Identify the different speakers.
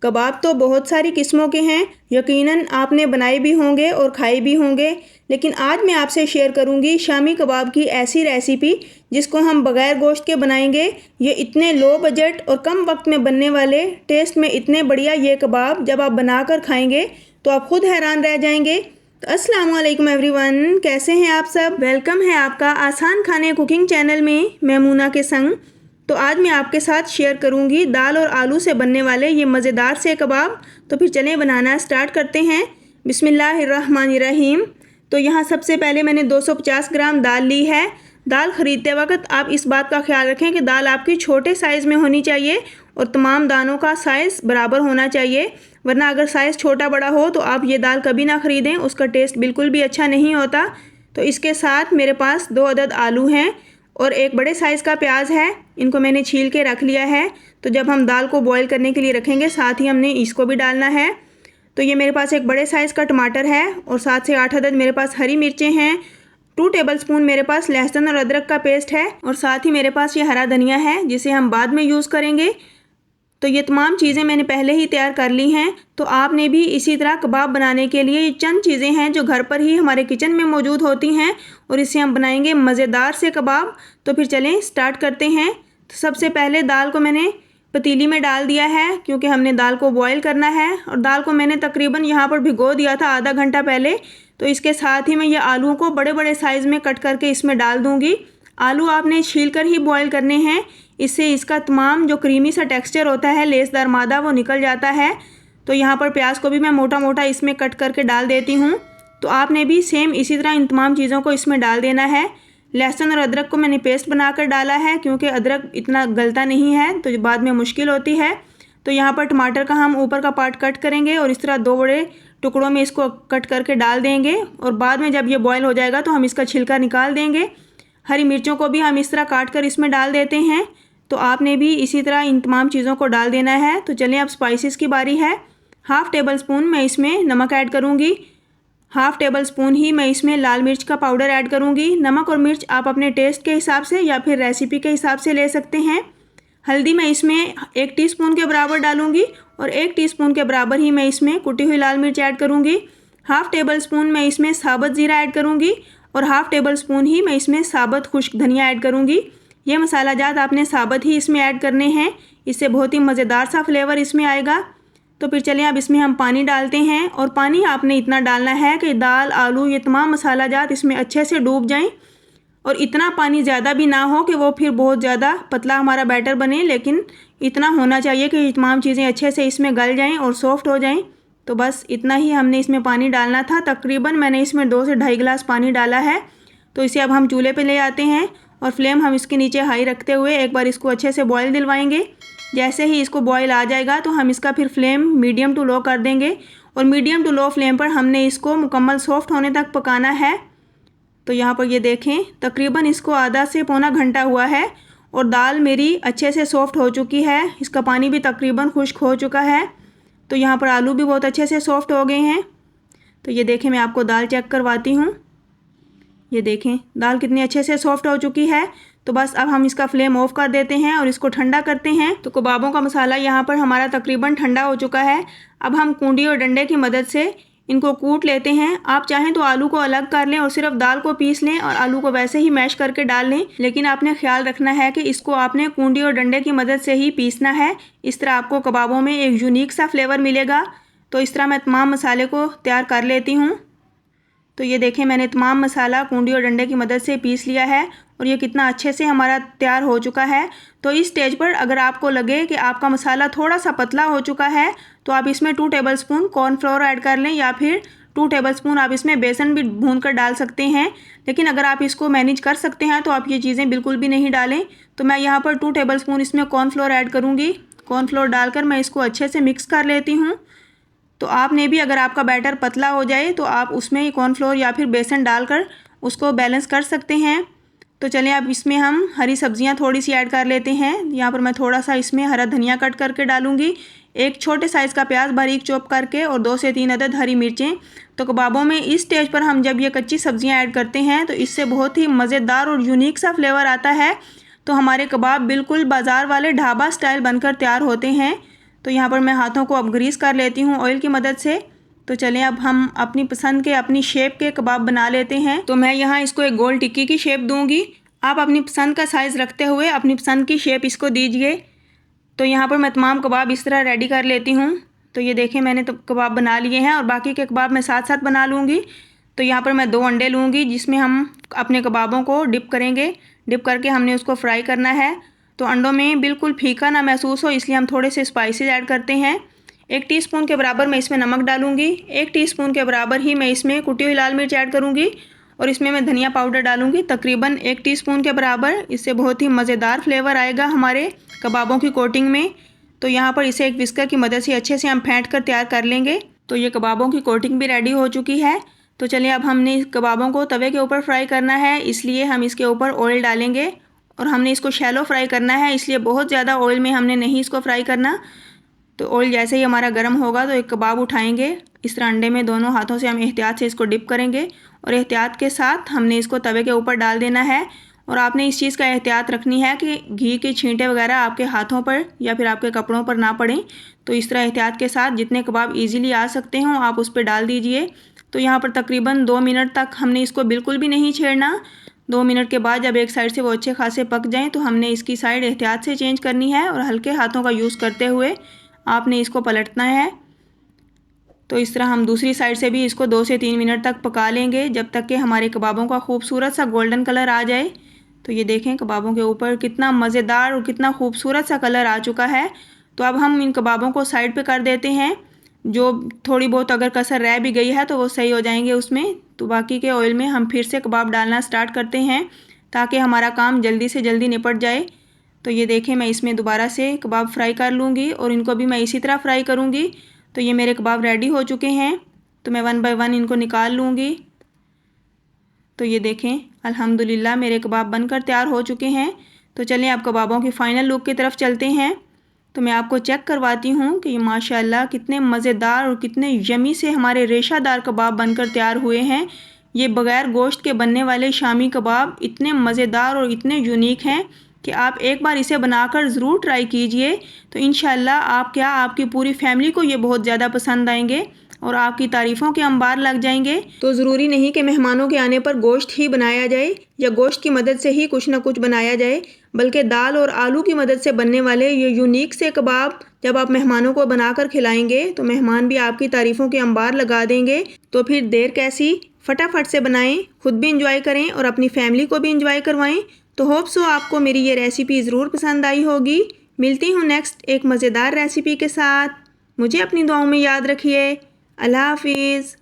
Speaker 1: कबाब तो बहुत सारी किस्मों के हैं, यकीनन आपने बनाए भी होंगे और खाए भी होंगे, लेकिन आज मैं आपसे शेयर करूंगी शामी कबाब की ऐसी रेसिपी जिसको हम बग़ैर गोश्त के बनाएंगे। ये इतने लो बजट और कम वक्त में बनने वाले, टेस्ट में इतने बढ़िया ये कबाब जब आप बनाकर खाएंगे तो आप खुद हैरान रह जाएंगे। तो अस्सलाम वालेकुम एवरीवन, कैसे हैं आप सब। वेलकम है आपका आसान खाने कुकिंग चैनल में मैमूना के संग। तो आज मैं आपके साथ शेयर करूंगी दाल और आलू से बनने वाले ये मज़ेदार से कबाब। तो फिर चलें बनाना स्टार्ट करते हैं। बिस्मिल्लाहिर्रहमानिर्रहीम। तो यहाँ सबसे पहले मैंने 250 ग्राम दाल ली है। दाल ख़रीदते वक्त आप इस बात का ख्याल रखें कि दाल आपकी छोटे साइज़ में होनी चाहिए और तमाम दानों का साइज़ बराबर होना चाहिए, वरना अगर साइज़ छोटा बड़ा हो तो आप ये दाल कभी ना ख़रीदें, उसका टेस्ट बिल्कुल भी अच्छा नहीं होता। तो इसके साथ मेरे पास 2 अदद आलू हैं और एक बड़े साइज़ का प्याज है। इनको मैंने छील के रख लिया है। तो जब हम दाल को बॉईल करने के लिए रखेंगे साथ ही हमने इसको भी डालना है। तो ये मेरे पास एक बड़े साइज़ का टमाटर है और 7 से 8 अदद मेरे पास हरी मिर्चें हैं। 2 टेबलस्पून मेरे पास लहसुन और अदरक का पेस्ट है और साथ ही मेरे पास ये हरा धनिया है जिसे हम बाद में यूज़ करेंगे। तो ये तमाम चीज़ें मैंने पहले ही तैयार कर ली हैं। तो आपने भी इसी तरह कबाब बनाने के लिए ये चंद चीज़ें हैं जो घर पर ही हमारे किचन में मौजूद होती हैं और इससे हम बनाएंगे मज़ेदार से कबाब। तो फिर चलें स्टार्ट करते हैं। तो सबसे पहले दाल को मैंने पतीली में डाल दिया है क्योंकि हमने दाल को बॉईल करना है और दाल को मैंने तकरीबन यहाँ पर भिगो दिया था आधा घंटा पहले। तो इसके साथ ही मैं ये आलूओं को बड़े बड़े साइज़ में कट करके इसमें डाल दूँगी। आलू आपने छील कर ही बॉईल करने हैं, इससे इसका तमाम जो क्रीमी सा टेक्सचर होता है, लेसदार मादा, वो निकल जाता है। तो यहाँ पर प्याज को भी मैं मोटा मोटा इसमें कट करके डाल देती हूँ। तो आपने भी सेम इसी तरह इन तमाम चीज़ों को इसमें डाल देना है। लहसुन और अदरक को मैंने पेस्ट बनाकर डाला है क्योंकि अदरक इतना गलता नहीं है तो बाद में मुश्किल होती है। तो यहाँ पर टमाटर का हम ऊपर का पार्ट कट करेंगे और इस तरह 2 बड़े टुकड़ों में इसको कट करके डाल देंगे और बाद में जब ये बॉयल हो जाएगा तो हम इसका छिलका निकाल देंगे। हरी मिर्चों को भी हम इस तरह काट कर इसमें डाल देते हैं। तो आपने भी इसी तरह इन तमाम चीज़ों को डाल देना है। तो चलिए अब स्पाइसेस की बारी है। 1/2 टेबल स्पून मैं इसमें नमक ऐड करूँगी। 1/2 टेबल स्पून ही मैं इसमें लाल मिर्च का पाउडर ऐड करूँगी। नमक और मिर्च आप अपने टेस्ट के हिसाब से या फिर रेसिपी के हिसाब से ले सकते हैं। हल्दी मैं इसमें 1 टीस्पून के बराबर डालूँगी और 1 टीस्पून के बराबर ही मैं इसमें कुटी हुई लाल मिर्च ऐड करूँगी। 1/2 टेबल स्पून मैं इसमें साबुत ज़ीरा ऐड करूँगी और 1/2 टेबल स्पून ही मैं इसमें साबुत खुश्क धनिया ऐड करूँगी। ये मसाला जात आपने साबुत ही इसमें ऐड करने हैं, इससे बहुत ही मज़ेदार सा फ्लेवर इसमें आएगा। तो फिर चलिए अब इसमें हम पानी डालते हैं और पानी आपने इतना डालना है कि दाल, आलू, ये तमाम मसाला जात इसमें अच्छे से डूब जाएं और इतना पानी ज़्यादा भी ना हो कि वो फिर बहुत ज़्यादा पतला हमारा बैटर बने, लेकिन इतना होना चाहिए कि तमाम चीज़ें अच्छे से इसमें गल जाएँ और सॉफ्ट हो जाएँ। तो बस इतना ही हमने इसमें पानी डालना था। तकरीबन मैंने इसमें 2 से 2.5 गिलास पानी डाला है। तो इसे अब हम चूल्हे पे ले आते हैं और फ्लेम हम इसके नीचे हाई रखते हुए एक बार इसको अच्छे से बॉईल दिलवाएंगे। जैसे ही इसको बॉईल आ जाएगा तो हम इसका फिर फ्लेम मीडियम टू लो कर देंगे और मीडियम टू लो फ्लेम पर हमने इसको मुकम्मल सॉफ्ट होने तक पकाना है। तो यहाँ पर ये देखें तकरीबन इसको आधा से पौना घंटा हुआ है और दाल मेरी अच्छे से सॉफ्ट हो चुकी है। इसका पानी भी तकरीबन खुश्क हो चुका है। तो यहाँ पर आलू भी बहुत अच्छे से सॉफ्ट हो गए हैं। तो ये देखें मैं आपको दाल चेक करवाती हूँ। ये देखें दाल कितनी अच्छे से सॉफ्ट हो चुकी है। तो बस अब हम इसका फ्लेम ऑफ कर देते हैं और इसको ठंडा करते हैं। तो कबाबों का मसाला यहाँ पर हमारा तकरीबन ठंडा हो चुका है। अब हम कूंडी और डंडे की मदद से इनको कूट लेते हैं। आप चाहें तो आलू को अलग कर लें और सिर्फ दाल को पीस लें और आलू को वैसे ही मैश करके डाल लें, लेकिन आपने ख्याल रखना है कि इसको आपने कूंडी और डंडे की मदद से ही पीसना है। इस तरह आपको कबाबों में एक यूनिक सा फ्लेवर मिलेगा। तो इस तरह मैं तमाम मसाले को तैयार कर लेती हूँ। तो ये देखें मैंने तमाम मसाला कूंडी और डंडे की मदद से पीस लिया है और ये कितना अच्छे से हमारा तैयार हो चुका है। तो इस स्टेज पर अगर आपको लगे कि आपका मसाला थोड़ा सा पतला हो चुका है तो आप इसमें 2 टेबल स्पून कॉर्नफ्लोर ऐड कर लें या फिर 2 टेबल स्पून आप इसमें बेसन भी भून कर डाल सकते हैं। लेकिन अगर आप इसको मैनेज कर सकते हैं तो आप ये चीज़ें बिल्कुल भी नहीं डालें। तो मैं यहाँ पर 2 टेबल स्पून इसमें कॉर्नफ्लोर ऐड करूँगी। कॉर्नफ्लोर डालकर मैं इसको अच्छे से मिक्स कर लेती हूँ। तो आपने भी अगर आपका बैटर पतला हो जाए तो आप उसमें कॉर्नफ्लोर या फिर बेसन डालकर उसको बैलेंस कर सकते हैं। तो चलें अब इसमें हम हरी सब्जियां थोड़ी सी ऐड कर लेते हैं। यहाँ पर मैं थोड़ा सा इसमें हरा धनिया कट करके डालूंगी, 1 छोटे साइज़ का प्याज बारीक चॉप करके और 2 से 3 अदद हरी मिर्चें। तो कबाबों में इस स्टेज पर हम जब ये कच्ची सब्जियां ऐड करते हैं तो इससे बहुत ही मज़ेदार और यूनिक सा फ्लेवर आता है। तो हमारे कबाब बिल्कुल बाज़ार वाले ढाबा स्टाइल बनकर तैयार होते हैं। तो यहाँ पर मैं हाथों को अब ग्रीस कर लेती हूँ ऑयल की मदद से। तो चलें अब हम अपनी पसंद के अपनी शेप के कबाब बना लेते हैं। तो मैं यहाँ इसको एक गोल टिक्की की शेप दूंगी। आप अपनी पसंद का साइज़ रखते हुए अपनी पसंद की शेप इसको दीजिए। तो यहाँ पर मैं तमाम कबाब इस तरह रेडी कर लेती हूँ। तो ये देखें मैंने तो कबाब बना लिए हैं और बाकी के कबाब मैं साथ साथ बना लूँगी। तो यहाँ पर मैं 2 अंडे लूँगी जिसमें हम अपने कबाबों को डिप करेंगे। डिप करके हमने उसको फ्राई करना है। तो अंडों में बिल्कुल फीका ना महसूस हो इसलिए हम थोड़े से स्पाइसेस ऐड करते हैं। 1 टीस्पून के बराबर मैं इसमें नमक डालूँगी। 1 टीस्पून के बराबर ही मैं इसमें कुटी हुई लाल मिर्च ऐड करूँगी और इसमें मैं धनिया पाउडर डालूँगी तकरीबन 1 टीस्पून के बराबर। इससे बहुत ही मज़ेदार फ्लेवर आएगा हमारे कबाबों की कोटिंग में। तो यहाँ पर इसे एक विस्कर की मदद से अच्छे से हम फेंट कर तैयार कर लेंगे। तो ये कबाबों की कोटिंग भी रेडी हो चुकी है। तो चलिए अब हमने कबाबों को तवे के ऊपर फ्राई करना है, इसलिए हम इसके ऊपर ऑयल डालेंगे और हमने इसको शैलो फ्राई करना है, इसलिए बहुत ज़्यादा ऑयल में हमने नहीं इसको फ्राई करना। तो ऑयल जैसे ही हमारा गर्म होगा तो एक कबाब उठाएंगे, इस तरह अंडे में दोनों हाथों से हम एहतियात से इसको डिप करेंगे और एहतियात के साथ हमने इसको तवे के ऊपर डाल देना है। और आपने इस चीज़ का एहतियात रखनी है कि घी के छींटे वगैरह आपके हाथों पर या फिर आपके कपड़ों पर ना पड़ें। तो इस तरह एहतियात के साथ जितने कबाब ईज़िली आ सकते हों आप उस पर डाल दीजिए। तो यहाँ पर तकरीबन 2 मिनट तक हमने इसको बिल्कुल भी नहीं छेड़ना। 2 मिनट के बाद जब एक साइड से वो अच्छे खासे पक जाएँ तो हमने इसकी साइड एहतियात से चेंज करनी है और हल्के हाथों का यूज़ करते हुए आपने इसको पलटना है। तो इस तरह हम दूसरी साइड से भी इसको 2 से 3 मिनट तक पका लेंगे जब तक कि हमारे कबाबों का खूबसूरत सा गोल्डन कलर आ जाए। तो ये देखें कबाबों के ऊपर कितना मज़ेदार और कितना खूबसूरत सा कलर आ चुका है। तो अब हम इन कबाबों को साइड पे कर देते हैं। जो थोड़ी बहुत अगर कसर रह भी गई है तो वो सही हो जाएंगे उसमें। तो बाकी के ऑयल में हम फिर से कबाब डालना स्टार्ट करते हैं ताकि हमारा काम जल्दी से जल्दी निपट जाए। तो ये देखें मैं इसमें दोबारा से कबाब फ्राई कर लूँगी और इनको भी मैं इसी तरह फ्राई करूँगी। तो ये मेरे कबाब रेडी हो चुके हैं। तो मैं 1 बाय 1 इनको निकाल लूँगी। तो ये देखें अल्हम्दुलिल्लाह मेरे कबाब बनकर तैयार हो चुके हैं। तो चलें अब कबाबों की फ़ाइनल लुक की तरफ चलते हैं। तो मैं आपको चेक करवाती हूँ कि ये माशाल्लाह कितने मज़ेदार और कितने यमी से हमारे रेशादार कबाब बनकर तैयार हुए हैं। ये बग़ैर गोश्त के बनने वाले शामी कबाब इतने मज़ेदार और इतने यूनिक हैं कि आप एक बार इसे बनाकर ज़रूर ट्राई कीजिए। तो इंशाल्लाह आपकी पूरी फैमिली को ये बहुत ज़्यादा पसंद आएंगे और आपकी तारीफ़ों के अंबार लग जाएंगे। तो ज़रूरी नहीं कि मेहमानों के आने पर गोश्त ही बनाया जाए या गोश्त की मदद से ही कुछ ना कुछ बनाया जाए, बल्कि दाल और आलू की मदद से बनने वाले ये यूनिक से कबाब जब आप मेहमानों को बनाकर खिलाएंगे तो मेहमान भी आपकी तारीफ़ों के अंबार लगा देंगे। तो फिर देर कैसी, फटाफट से बनाएं, खुद भी इंजॉय करें और अपनी फैमिली को भी इंजॉय करवाएं। तो होप सो आपको मेरी ये रेसिपी ज़रूर पसंद आई होगी। मिलती हूँ नेक्स्ट एक मज़ेदार रेसिपी के साथ। मुझे अपनी दुआओं में याद रखिए। अल्लाह हाफिज़।